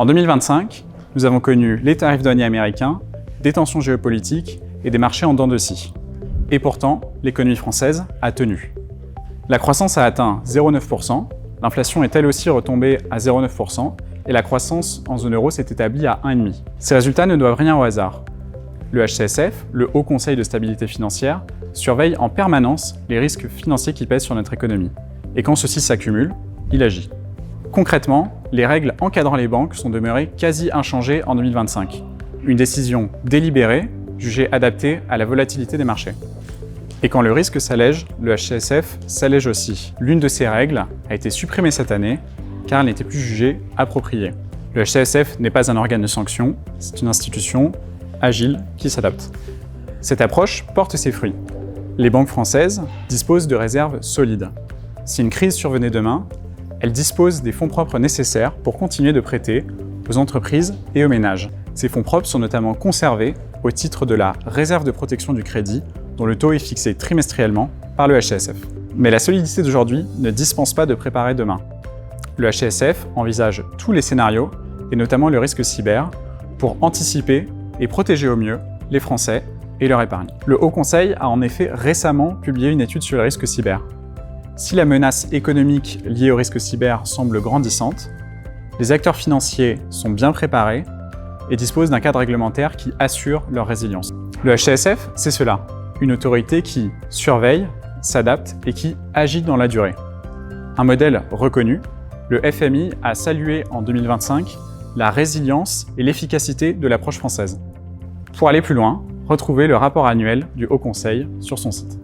En 2025, nous avons connu les tarifs douaniers américains, des tensions géopolitiques et des marchés en dents de scie. Et pourtant, l'économie française a tenu. La croissance a atteint 0,9%, l'inflation est elle aussi retombée à 0,9% et la croissance en zone euro s'est établie à 1,5%. Ces résultats ne doivent rien au hasard. Le HCSF, le Haut Conseil de stabilité financière, surveille en permanence les risques financiers qui pèsent sur notre économie. Et quand ceux-ci s'accumulent, il agit. Concrètement, les règles encadrant les banques sont demeurées quasi inchangées en 2025. Une décision délibérée, jugée adaptée à la volatilité des marchés. Et quand le risque s'allège, le HCSF s'allège aussi. L'une de ces règles a été supprimée cette année, car elle n'était plus jugée appropriée. Le HCSF n'est pas un organe de sanction, c'est une institution agile qui s'adapte. Cette approche porte ses fruits. Les banques françaises disposent de réserves solides. Si une crise survenait demain, elles disposent des fonds propres nécessaires pour continuer de prêter aux entreprises et aux ménages. Ces fonds propres sont notamment conservés au titre de la réserve de protection du crédit, dont le taux est fixé trimestriellement par le HCSF. Mais la solidité d'aujourd'hui ne dispense pas de préparer demain. Le HCSF envisage tous les scénarios, et notamment le risque cyber, pour anticiper et protéger au mieux les Français et leur épargne. Le Haut Conseil a en effet récemment publié une étude sur le risque cyber. Si la menace économique liée au risque cyber semble grandissante, les acteurs financiers sont bien préparés et disposent d'un cadre réglementaire qui assure leur résilience. Le HCSF, c'est cela, une autorité qui surveille, s'adapte et qui agit dans la durée. Un modèle reconnu, le FMI a salué en 2025 la résilience et l'efficacité de l'approche française. Pour aller plus loin, retrouvez le rapport annuel du Haut Conseil sur son site.